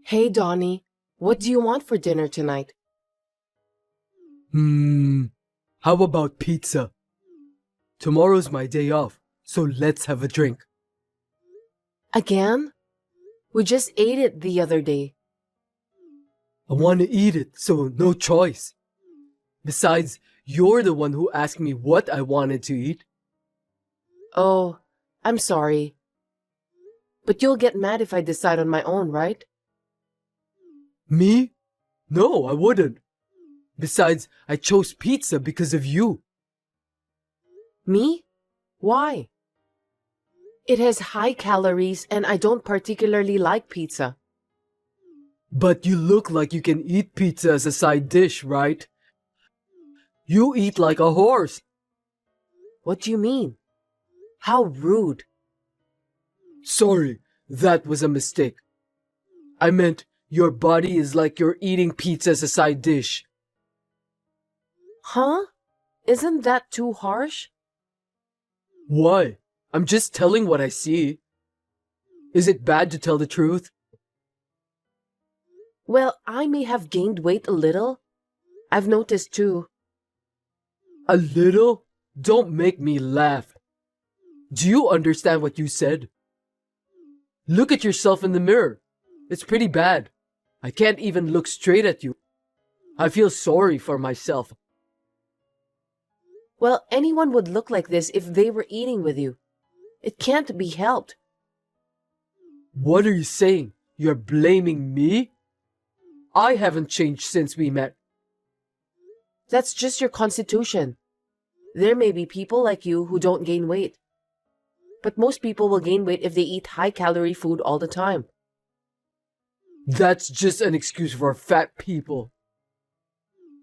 Hey, Donnie, what do you want for dinner tonight? How about pizza? Tomorrow's my day off, so let's have a drink. Again? We just ate it the other day. I want to eat it, so no choice. Besides, you're the one who asked me what I wanted to eat. Oh, I'm sorry. But you'll get mad if I decide on my own, right? Me? No, I wouldn't. Besides, I chose pizza because of you. Me? Why? It has high calories and I don't particularly like pizza. But you look like you can eat pizza as a side dish, right? You eat like a horse. What do you mean? How rude. Sorry, that was a mistake. I meant your body is like you're eating pizza as a side dish. Huh? Isn't that too harsh? Why? I'm just telling what I see. Is it bad to tell the truth? Well, I may have gained weight a little. I've noticed too. A little? Don't make me laugh. Do you understand what you said? Look at yourself in the mirror. It's pretty bad. I can't even look straight at you. I feel sorry for myself. Well, anyone would look like this if they were eating with you. It can't be helped. What are you saying? You're blaming me? I haven't changed since we met. That's just your constitution. There may be people like you who don't gain weight. But most people will gain weight if they eat high-calorie food all the time. That's just an excuse for fat people.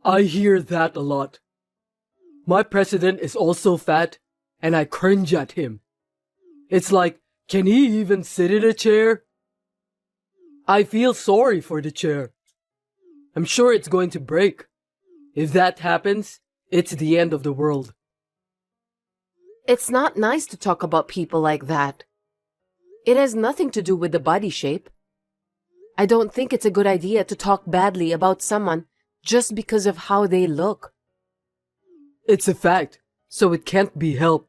I hear that a lot. My president is also fat, and I cringe at him. It's like, can he even sit in a chair? I feel sorry for the chair. I'm sure it's going to break. If that happens, it's the end of the world. It's not nice to talk about people like that. It has nothing to do with the body shape. I don't think it's a good idea to talk badly about someone just because of how they look. It's a fact, so it can't be helped.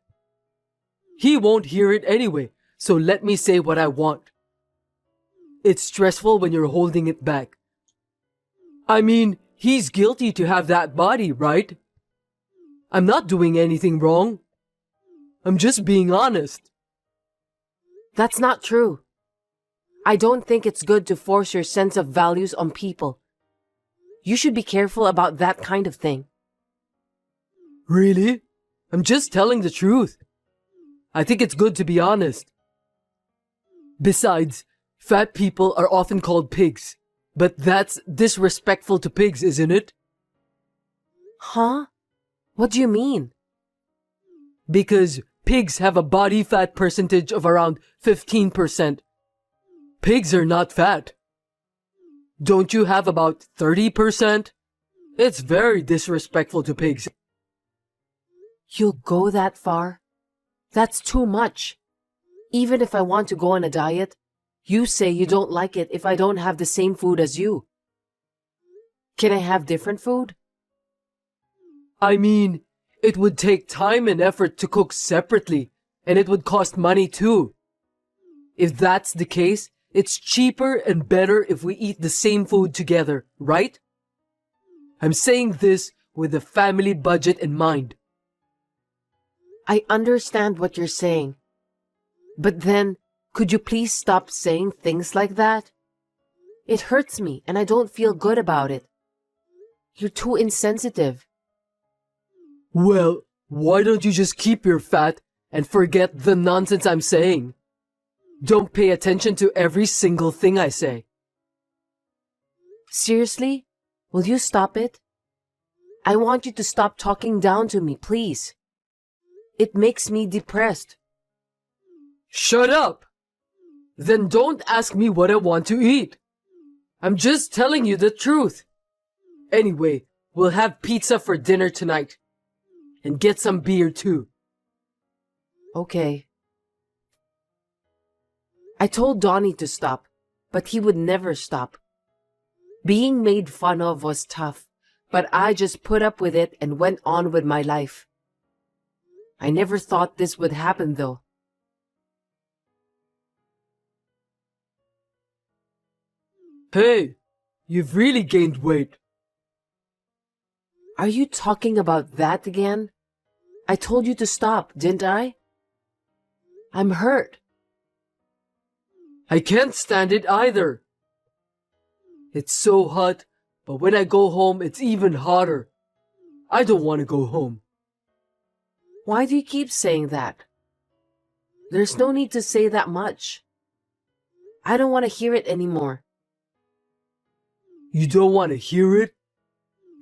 He won't hear it anyway, so let me say what I want. It's stressful when you're holding it back. I mean, he's guilty to have that body, right? I'm not doing anything wrong. I'm just being honest. That's not true. I don't think it's good to force your sense of values on people. You should be careful about that kind of thing. Really? I'm just telling the truth. I think it's good to be honest. Besides, fat people are often called pigs. But that's disrespectful to pigs, isn't it? Huh? What do you mean? Because pigs have a body fat percentage of around 15%. Pigs are not fat. Don't you have about 30%? It's very disrespectful to pigs. You'll go that far? That's too much. Even if I want to go on a diet, you say you don't like it if I don't have the same food as you. Can I have different food? I mean, it would take time and effort to cook separately, and it would cost money too. If that's the case, it's cheaper and better if we eat the same food together, right? I'm saying this with a family budget in mind. I understand what you're saying. But then, could you please stop saying things like that? It hurts me and I don't feel good about it. You're too insensitive. Well, why don't you just keep your fat and forget the nonsense I'm saying? Don't pay attention to every single thing I say. Seriously? Will you stop it? I want you to stop talking down to me, please. It makes me depressed. Shut up! Then don't ask me what I want to eat. I'm just telling you the truth. Anyway, we'll have pizza for dinner tonight. And get some beer too. Okay. I told Donnie to stop, but he would never stop. Being made fun of was tough, but I just put up with it and went on with my life. I never thought this would happen though. Hey, you've really gained weight. Are you talking about that again? I told you to stop, didn't I? I'm hurt. I can't stand it either. It's so hot, but when I go home, it's even hotter. I don't want to go home. Why do you keep saying that? There's no need to say that much. I don't want to hear it anymore. You don't want to hear it?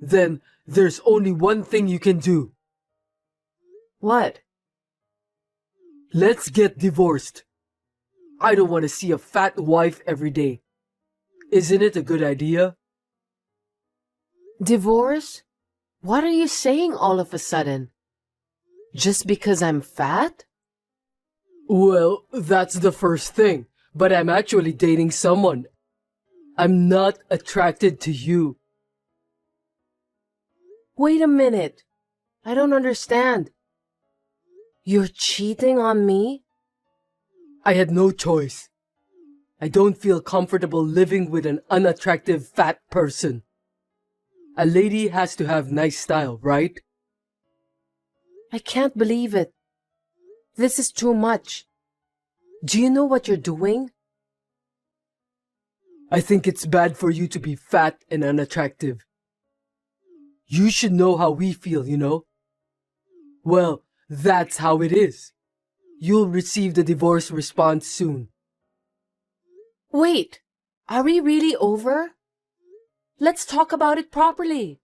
Then there's only one thing you can do. What? Let's get divorced. I don't want to see a fat wife every day. Isn't it a good idea? Divorce? What are you saying all of a sudden? Just because I'm fat? Well, that's the first thing, but I'm actually dating someone. I'm not attracted to you. Wait a minute. I don't understand. You're cheating on me? I had no choice. I don't feel comfortable living with an unattractive fat person. A lady has to have nice style, right? I can't believe it. This is too much. Do you know what you're doing? I think it's bad for you to be fat and unattractive. You should know how we feel, you know? Well, that's how it is. You'll receive the divorce response soon. Wait, are we really over? Let's talk about it properly.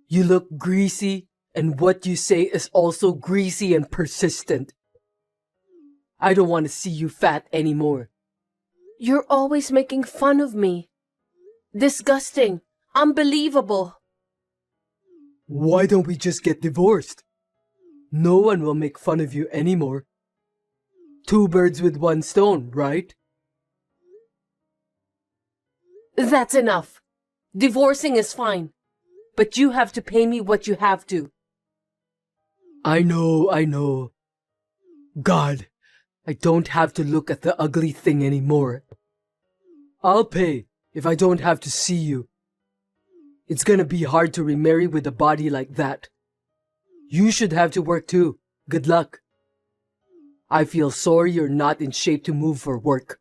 You look greasy, and what you say is also greasy and persistent. I don't want to see you fat anymore. You're always making fun of me. Disgusting. Unbelievable. Why don't we just get divorced? No one will make fun of you anymore. Two birds with one stone, right? That's enough. Divorcing is fine. But you have to pay me what you have to. I know. God, I don't have to look at the ugly thing anymore. I'll pay if I don't have to see you. It's gonna be hard to remarry with a body like that. You should have to work too. Good luck. I feel sorry you're not in shape to move for work.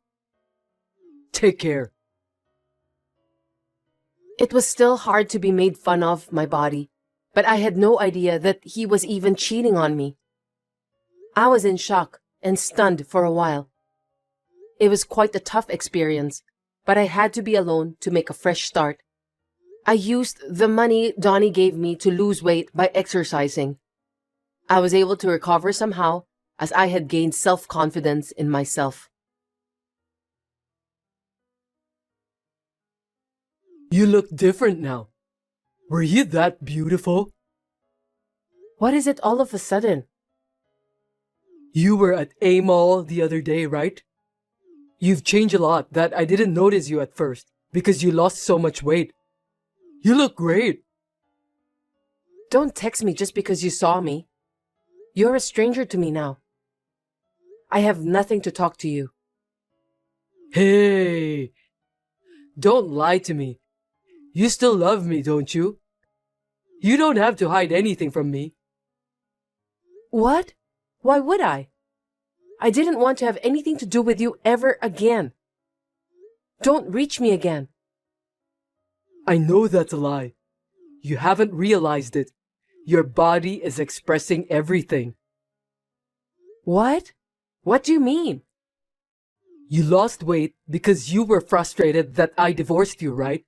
Take care. It was still hard to be made fun of my body, but I had no idea that he was even cheating on me. I was in shock and stunned for a while. It was quite a tough experience, but I had to be alone to make a fresh start. I used the money Donnie gave me to lose weight by exercising. I was able to recover somehow as I had gained self-confidence in myself. You look different now. Were you that beautiful? What is it all of a sudden? You were at A Mall the other day, right? You've changed a lot that I didn't notice you at first because you lost so much weight. You look great. Don't text me just because you saw me. You're a stranger to me now. I have nothing to talk to you. Hey, don't lie to me. You still love me, don't you? You don't have to hide anything from me. What? Why would I? I didn't want to have anything to do with you ever again. Don't reach me again. I know that's a lie. You haven't realized it. Your body is expressing everything. What? What do you mean? You lost weight because you were frustrated that I divorced you, right?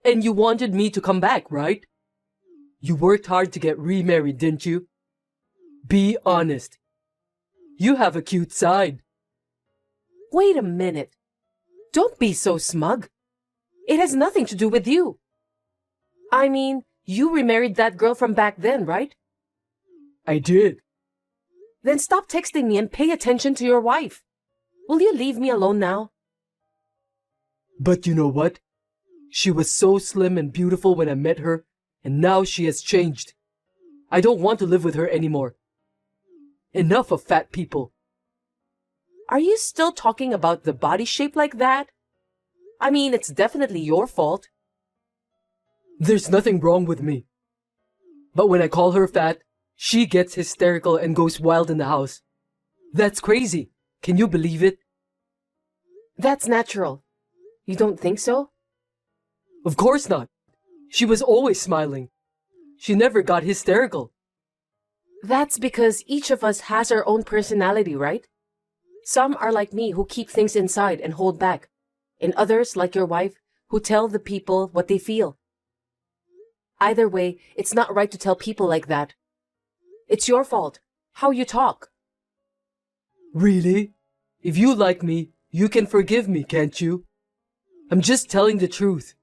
And you wanted me to come back, right? You worked hard to get remarried, didn't you? Be honest. You have a cute side. Wait a minute. Don't be so smug. It has nothing to do with you. I mean, you remarried that girl from back then, right? I did. Then stop texting me and pay attention to your wife. Will you leave me alone now? But you know what? She was so slim and beautiful when I met her, and now she has changed. I don't want to live with her anymore. Enough of fat people. Are you still talking about the body shape like that? I mean, it's definitely your fault. There's nothing wrong with me. But when I call her fat, she gets hysterical and goes wild in the house. That's crazy. Can you believe it? That's natural. You don't think so? Of course not. She was always smiling. She never got hysterical. That's because each of us has our own personality, right? Some are like me who keep things inside and hold back. And others, like your wife, who tell the people what they feel. Either way, it's not right to tell people like that. It's your fault. How you talk. Really? If you like me, you can forgive me, can't you? I'm just telling the truth.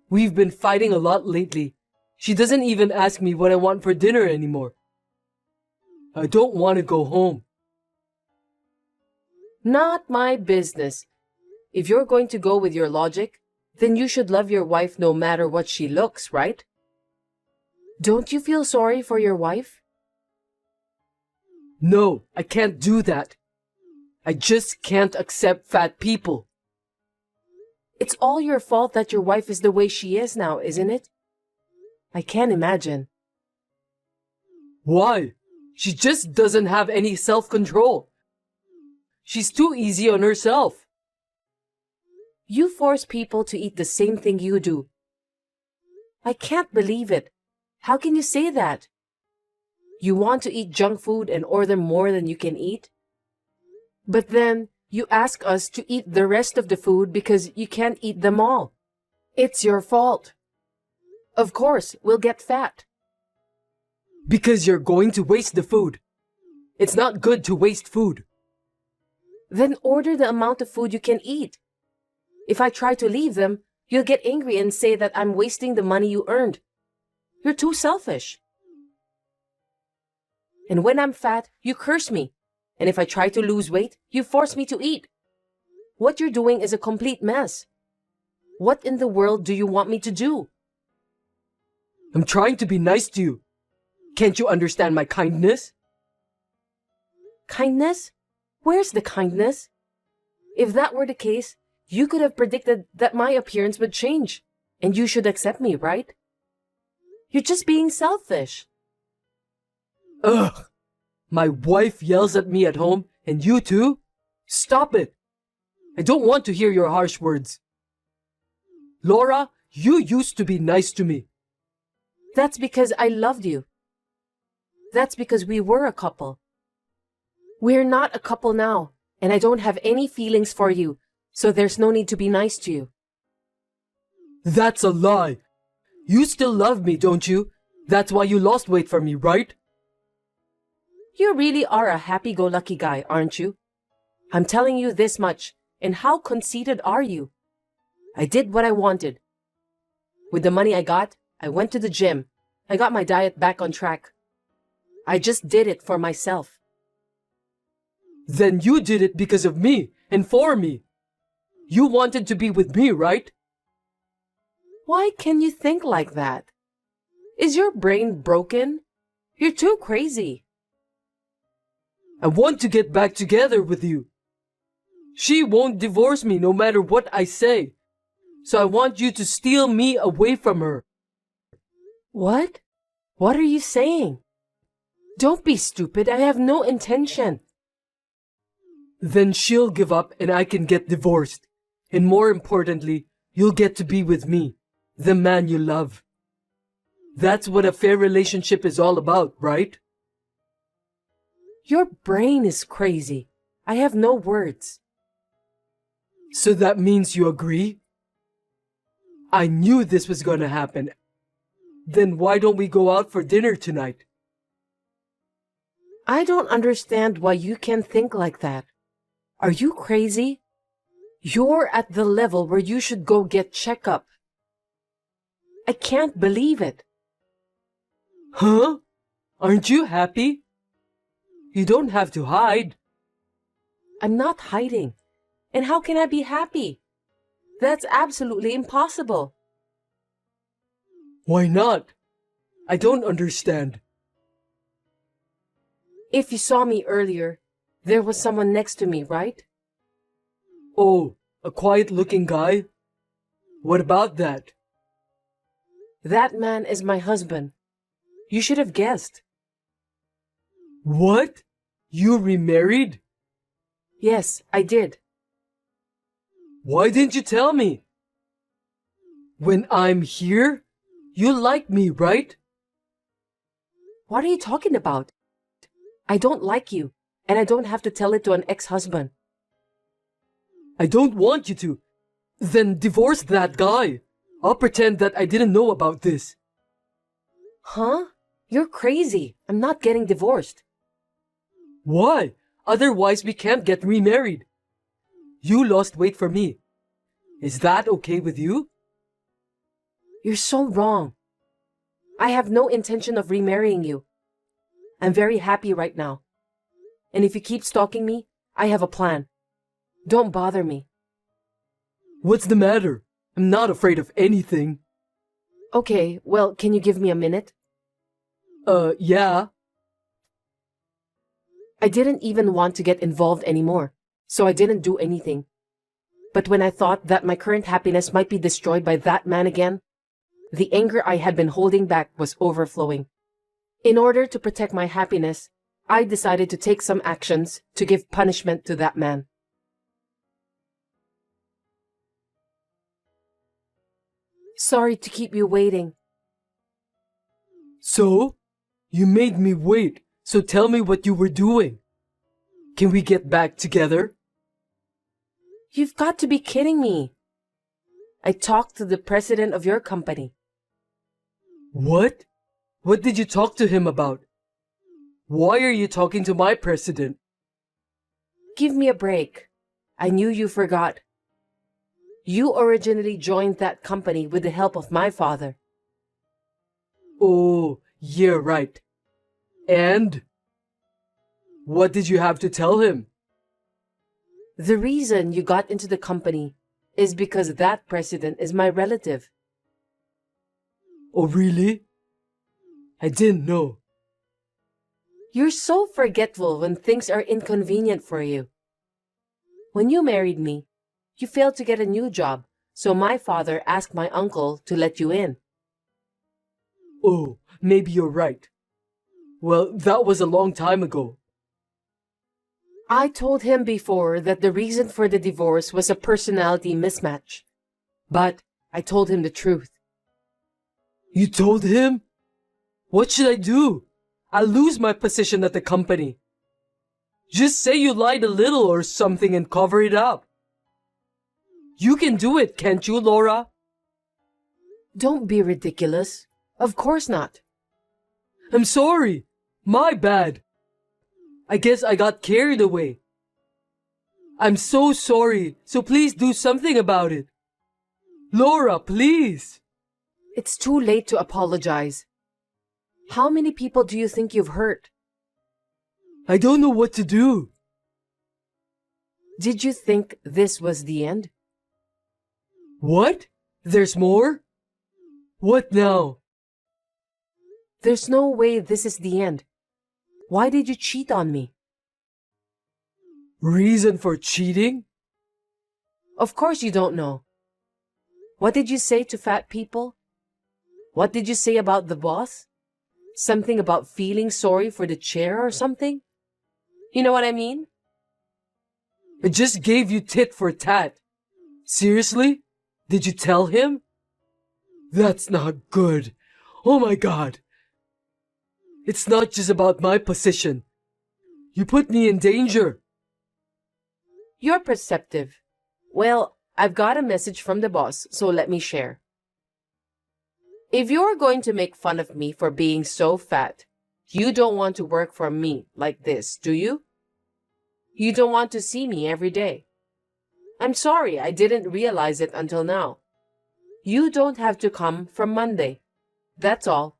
We've been fighting a lot lately. She doesn't even ask me what I want for dinner anymore. I don't want to go home. Not my business. If you're going to go with your logic, then you should love your wife no matter what she looks, right? Don't you feel sorry for your wife? No, I can't do that. I just can't accept fat people. It's all your fault that your wife is the way she is now, isn't it? I can't imagine. Why? She just doesn't have any self-control. She's too easy on herself. You force people to eat the same thing you do. I can't believe it. How can you say that? You want to eat junk food and order more than you can eat? But then you ask us to eat the rest of the food because you can't eat them all. It's your fault. Of course, we'll get fat. Because you're going to waste the food. It's not good to waste food. Then order the amount of food you can eat. If I try to leave them, you'll get angry and say that I'm wasting the money you earned. You're too selfish. And when I'm fat, you curse me. And if I try to lose weight, you force me to eat. What you're doing is a complete mess. What in the world do you want me to do? I'm trying to be nice to you. Can't you understand my kindness? Kindness? Where's the kindness? If that were the case, you could have predicted that my appearance would change, and you should accept me, right? You're just being selfish. Ugh! My wife yells at me at home, and you too? Stop it! I don't want to hear your harsh words. Laura, you used to be nice to me. That's because I loved you. That's because we were a couple. We're not a couple now, and I don't have any feelings for you, so there's no need to be nice to you. That's a lie. You still love me, don't you? That's why you lost weight for me, right? You really are a happy-go-lucky guy, aren't you? I'm telling you this much, and how conceited are you? I did what I wanted. With the money I got, I went to the gym. I got my diet back on track. I just did it for myself. Then you did it because of me and for me. You wanted to be with me, right? Why can you think like that? Is your brain broken? You're too crazy. I want to get back together with you. She won't divorce me no matter what I say. So I want you to steal me away from her. What? What are you saying? Don't be stupid. I have no intention. Then she'll give up and I can get divorced. And more importantly, you'll get to be with me, the man you love. That's what a fair relationship is all about, right? Your brain is crazy. I have no words. So that means you agree? I knew this was gonna happen. Then why don't we go out for dinner tonight? I don't understand why you can think like that. Are you crazy? You're at the level where you should go get checkup. I can't believe it. Huh? Aren't you happy? You don't have to hide. I'm not hiding. And how can I be happy? That's absolutely impossible. Why not? I don't understand. If you saw me earlier, there was someone next to me, right? Oh, a quiet-looking guy? What about that? That man is my husband. You should have guessed. What? You remarried? Yes, I did. Why didn't you tell me? When I'm here, you like me, right? What are you talking about? I don't like you, and I don't have to tell it to an ex-husband. I don't want you to. Then divorce that guy. I'll pretend that I didn't know about this. Huh? You're crazy. I'm not getting divorced. Why? Otherwise we can't get remarried. You lost weight for me. Is that okay with you? You're so wrong. I have no intention of remarrying you. I'm very happy right now. And if you keep stalking me, I have a plan. Don't bother me. What's the matter? I'm not afraid of anything. Okay, well, can you give me a minute? Yeah. I didn't even want to get involved anymore, so I didn't do anything. But when I thought that my current happiness might be destroyed by that man again, the anger I had been holding back was overflowing. In order to protect my happiness, I decided to take some actions to give punishment to that man. Sorry to keep you waiting. So? You made me wait, so tell me what you were doing. Can we get back together? You've got to be kidding me. I talked to the president of your company. What? What did you talk to him about? Why are you talking to my president? Give me a break. I knew you forgot. You originally joined that company with the help of my father. Oh, yeah, right. And? What did you have to tell him? The reason you got into the company is because that president is my relative. Oh, really? I didn't know. You're so forgetful when things are inconvenient for you. When you married me, you failed to get a new job, so my father asked my uncle to let you in. Oh, maybe you're right. Well, that was a long time ago. I told him before that the reason for the divorce was a personality mismatch. But I told him the truth. You told him? What should I do? I'll lose my position at the company. Just say you lied a little or something and cover it up. You can do it, can't you, Laura? Don't be ridiculous. Of course not. I'm sorry. My bad. I guess I got carried away. I'm so sorry, so please do something about it. Laura, please. It's too late to apologize. How many people do you think you've hurt? I don't know what to do. Did you think this was the end? What? There's more? What now? There's no way this is the end. Why did you cheat on me? Reason for cheating? Of course you don't know. What did you say to fat people? What did you say about the boss? Something about feeling sorry for the chair or something? You know what I mean? I just gave you tit for tat. Seriously? Did you tell him? That's not good. Oh my God. It's not just about my position. You put me in danger. You're perceptive. Well, I've got a message from the boss, so let me share. If you're going to make fun of me for being so fat, you don't want to work for me like this, do you? You don't want to see me every day. I'm sorry, I didn't realize it until now. You don't have to come from Monday. That's all.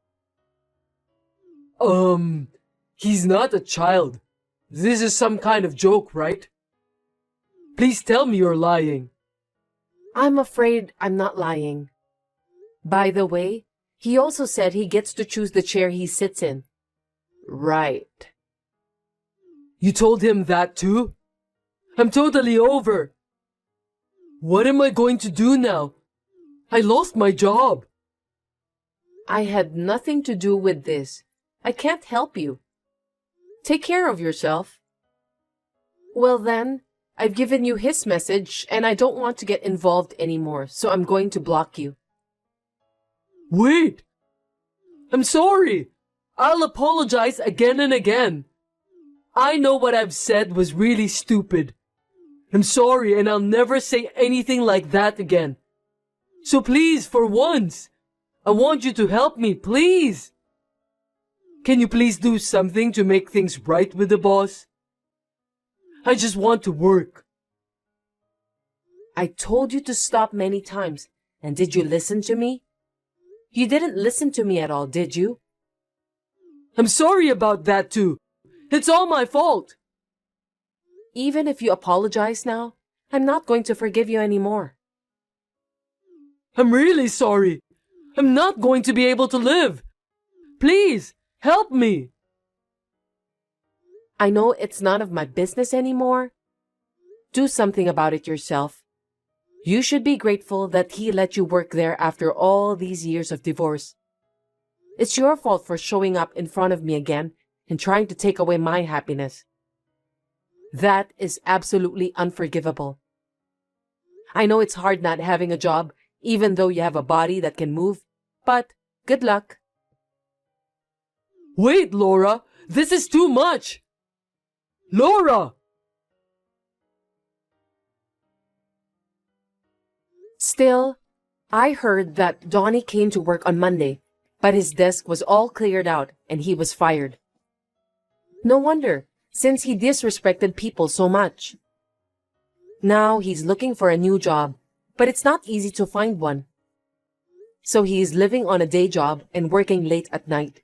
He's not a child. This is some kind of joke, right? Please tell me you're lying. I'm afraid I'm not lying. By the way, he also said he gets to choose the chair he sits in. Right. You told him that too? I'm totally over. What am I going to do now? I lost my job. I had nothing to do with this. I can't help you. Take care of yourself. Well then, I've given you his message and I don't want to get involved anymore, so I'm going to block you. Wait! I'm sorry! I'll apologize again and again. I know what I've said was really stupid. I'm sorry and I'll never say anything like that again. So please, for once, I want you to help me, please. Can you please do something to make things right with the boss? I just want to work. I told you to stop many times, and did you listen to me? You didn't listen to me at all, did you? I'm sorry about that too. It's all my fault. Even if you apologize now, I'm not going to forgive you anymore. I'm really sorry. I'm not going to be able to live. Please, help me. I know it's none of my business anymore. Do something about it yourself. You should be grateful that he let you work there after all these years of divorce. It's your fault for showing up in front of me again and trying to take away my happiness. That is absolutely unforgivable. I know it's hard not having a job, even though you have a body that can move, but good luck. Wait, Laura, this is too much. Laura! Still, I heard that Donnie came to work on Monday, but his desk was all cleared out and he was fired. No wonder, since he disrespected people so much. Now he's looking for a new job, but it's not easy to find one. So he is living on a day job and working late at night.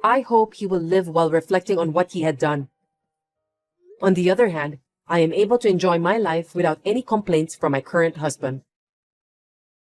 I hope he will live while reflecting on what he had done. On the other hand, I am able to enjoy my life without any complaints from my current husband.